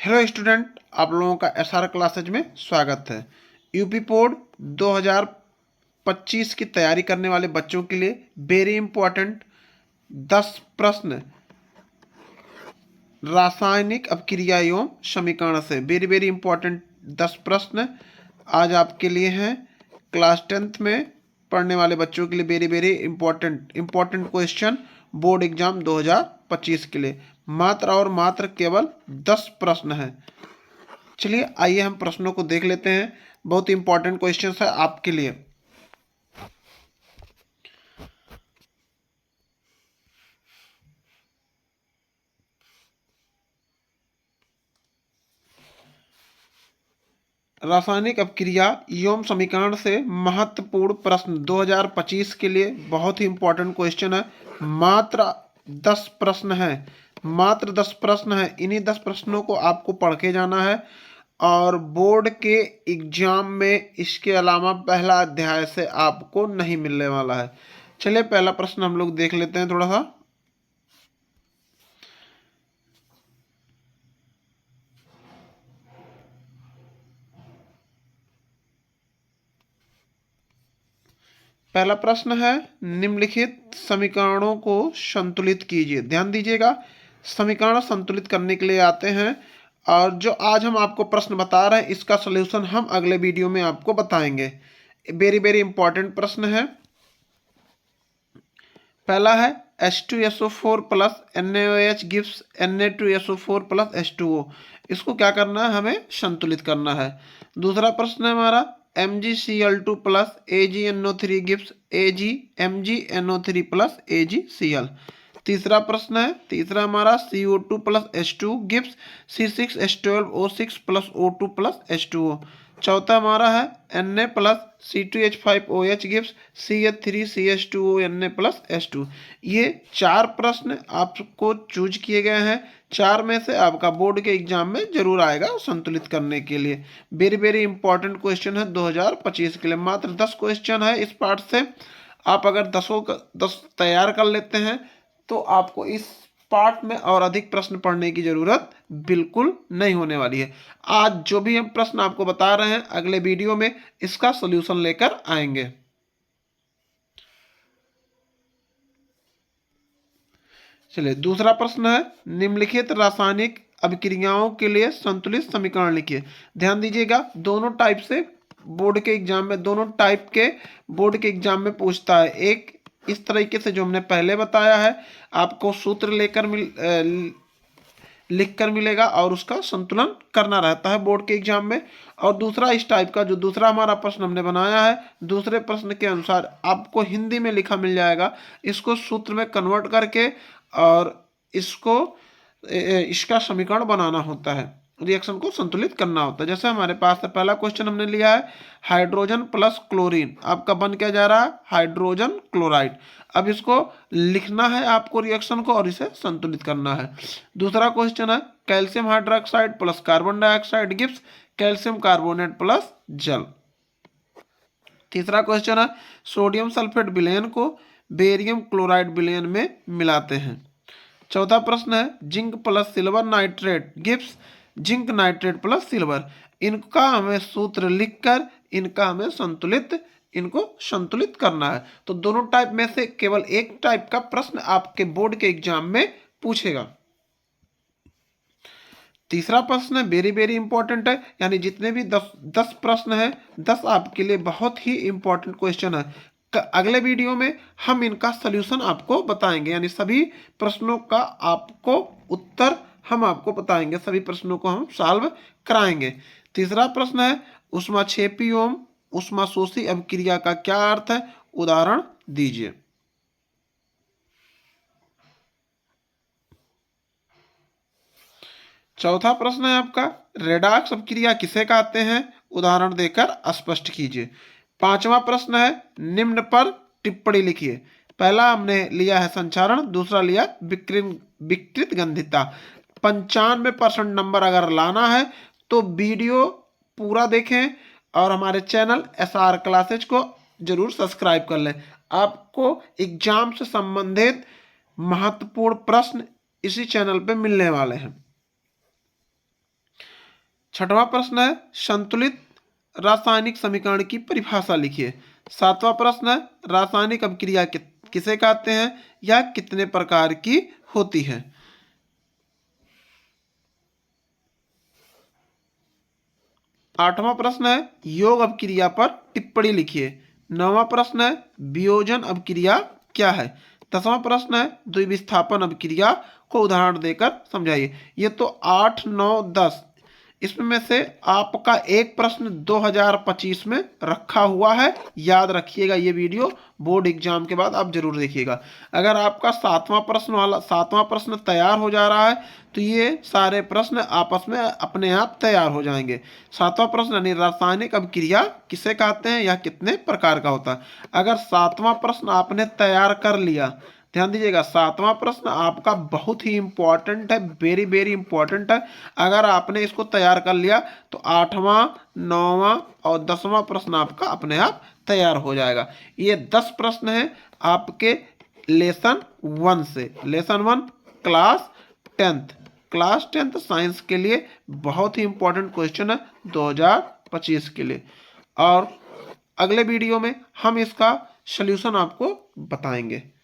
Hello student, आप लोगों का एसआर क्लासेज में स्वागत है। यूपी बोर्ड 2025 की तैयारी करने वाले बच्चों के लिए वेरी इंपॉर्टेंट 10 प्रश्न रासायनिक अपक्रिया एवं समीकरण से वेरी वेरी इंपॉर्टेंट 10 प्रश्न आज आपके लिए हैं। क्लास 10th में पढ़ने वाले बच्चों के लिए very very important question board exam 2025 के लिए मात्र और मात्र केवल 10 प्रश्न हैं। चलिए आइए हम प्रश्नों को देख लेते हैं। बहुत इंपॉर्टेंट क्वेश्चन है आपके लिए। रासायनिक अपक्रिया एवं समीकरण से महत्वपूर्ण प्रश्न 2025 के लिए बहुत ही इंपॉर्टेंट क्वेश्चन है। मात्र 10 प्रश्न है, मात्र 10 प्रश्न है। इन्हीं 10 प्रश्नों को आपको पढ़ के जाना है और बोर्ड के एग्जाम में इसके अलावा पहला अध्याय से आपको नहीं मिलने वाला है। चलिए पहला प्रश्न हम लोग देख लेते हैं थोड़ा सा। पहला प्रश्न है, निम्नलिखित समीकरणों को संतुलित कीजिए। ध्यान दीजिएगा, समीकरण संतुलित करने के लिए आते हैं और जो आज हम आपको प्रश्न बता रहे हैं इसका सलूशन हम अगले वीडियो में आपको बताएंगे। वेरी वेरी इंपॉर्टेंट प्रश्न है। पहला है H2SO4 plus NaOH gives Na2SO4 plus H2O। इसको क्या करना है, हमें संतुलित करना है। दूसरा प्रश्न है हमारा MgCl2 plus AgNO3 gives MgNO3 plus AgCl। तीसरा प्रश्न है, तीसरा हमारा CO2 plus H2 gives C6H12O6 plus O2 plus H2O। चौथा हमारा है Na plus C2H5OH gives CH3CH2O Na plus H2। ये 4 प्रश्न आपको चूज किए गए हैं। 4 में से आपका बोर्ड के एग्जाम में जरूर आएगा संतुलित करने के लिए। वेरी वेरी इंपॉर्टेंट क्वेश्चन है 2025 के लिए। मात्र 10 क्वेश्चन है इस पार्ट से। आप अगर 10 तैयार कर लेते हैं तो आपको इस पार्ट में और अधिक प्रश्न पढ़ने की जरूरत बिल्कुल नहीं होने वाली है। आज जो भी हम प्रश्न आपको बता रहे हैं अगले वीडियो में इसका सॉल्यूशन लेकर आएंगे। चलिए दूसरा प्रश्न है, निम्नलिखित रासायनिक अभिक्रियाओं के लिए संतुलित समीकरण लिखिए। ध्यान दीजिएगा, दोनों टाइप से बोर्ड के एग्जाम में दोनों टाइप के बोर्ड के एग्जाम में पूछता है। एक इस तरीके से जो हमने पहले बताया है, आपको सूत्र लेकर लिख कर मिलेगा और उसका संतुलन करना रहता है बोर्ड के एग्जाम में। और दूसरा इस टाइप का जो दूसरा हमारा प्रश्न हमने बनाया है, दूसरे प्रश्न के अनुसार आपको हिंदी में लिखा मिल जाएगा। इसको सूत्र में कन्वर्ट करके और इसको इसका समीकरण बनाना होता है, रिएक्शन को संतुलित करना होता है। जैसे हमारे पास है पहला क्वेश्चन हमने लिया है हाइड्रोजन प्लस क्लोरीन, आपका बन क्या जा रहा है हाइड्रोजन क्लोराइड। अब इसको लिखना है आपको रिएक्शन को और इसे संतुलित करना है। दूसरा क्वेश्चन है calcium hydroxide plus carbon dioxide gives calcium carbonate plus जल। तीसरा क्वेश्चन है सोडियम सल्फेट विलयन को बेरियम क्लोराइड विलयन में मिलाते हैं। चौथा प्रश्न है zinc plus silver nitrate gives zinc nitrate plus silver. इनका हमें सूत्र लिखकर इनको संतुलित करना है। तो दोनों टाइप में से केवल एक टाइप का प्रश्न आपके बोर्ड के एग्जाम में पूछेगा। तीसरा प्रश्न वेरी वेरी इंपॉर्टेंट है, यानी जितने भी 10 प्रश्न है 10 आपके लिए बहुत ही इंपॉर्टेंट क्वेश्चन है। अगले वीडियो में हम इनका सलूशन आपको बताएंगे, यानी सभी प्रश्नों का आपको उत्तर हम आपको बताएंगे, सभी प्रश्नों को हम सॉल्व कराएंगे। तीसरा प्रश्न है ऊष्माक्षेपी एवं ऊष्माशोषी अभिक्रिया का क्या अर्थ है, उदाहरण दीजिए। चौथा प्रश्न है आपका रेडॉक्स अपक्रिया किसे कहते हैं, उदाहरण देकर स्पष्ट कीजिए। पांचवा प्रश्न है निम्न पर टिप्पणी लिखिए। पहला हमने लिया है संचारण, दूसरा लिया विकृत गंधिता। 95% नंबर अगर लाना है तो वीडियो पूरा देखें और हमारे चैनल SR क्लासेज को जरूर सब्सक्राइब कर लें। आपको एग्जाम से संबंधित महत्वपूर्ण प्रश्न इसी चैनल पे मिलने वाले हैं। छठवां प्रश्न है संतुलित रासायनिक समीकरण की परिभाषा लिखिए। सातवां प्रश्न है रासायनिक अभिक्रिया किसे कहते हैं या कितने प्रकार की होती है। आठवां प्रश्न है योग अभिक्रिया पर टिप्पणी लिखिए। नौवां प्रश्न है वियोजन अभिक्रिया क्या है। 10वां प्रश्न है द्विविस्थापन अभिक्रिया को उदाहरण देकर समझाइए। ये तो 8, 9, 10 इसमें से आपका एक प्रश्न 2025 में रखा हुआ है, याद रखिएगा। ये वीडियो बोर्ड एग्जाम के बाद आप जरूर देखिएगा। अगर आपका सातवां प्रश्न तैयार हो जा रहा है तो ये सारे प्रश्न आपस में अपने आप तैयार हो जाएंगे। सातवां प्रश्न यानी रासायनिक अभिक्रिया किसे कहते हैं या कितने प्रकार का होता है। अगर सातवां प्रश्न आपने तैयार कर लिया, ध्यान दीजिएगा, सातवां प्रश्न आपका बहुत ही इंपॉर्टेंट है, वेरी वेरी इंपॉर्टेंट है। अगर आपने इसको तैयार कर लिया तो आठवां, नौवां और 10वां प्रश्न आपका अपने आप तैयार हो जाएगा। ये 10 प्रश्न हैं आपके लेसन 1 से। लेसन 1 क्लास टेंथ साइंस के लिए बहुत ही इंपॉर्टेंट क्वेश्चन है 2025 के लिए। और अगले वीडियो में हम इसका सल्यूशन आपको बताएंगे।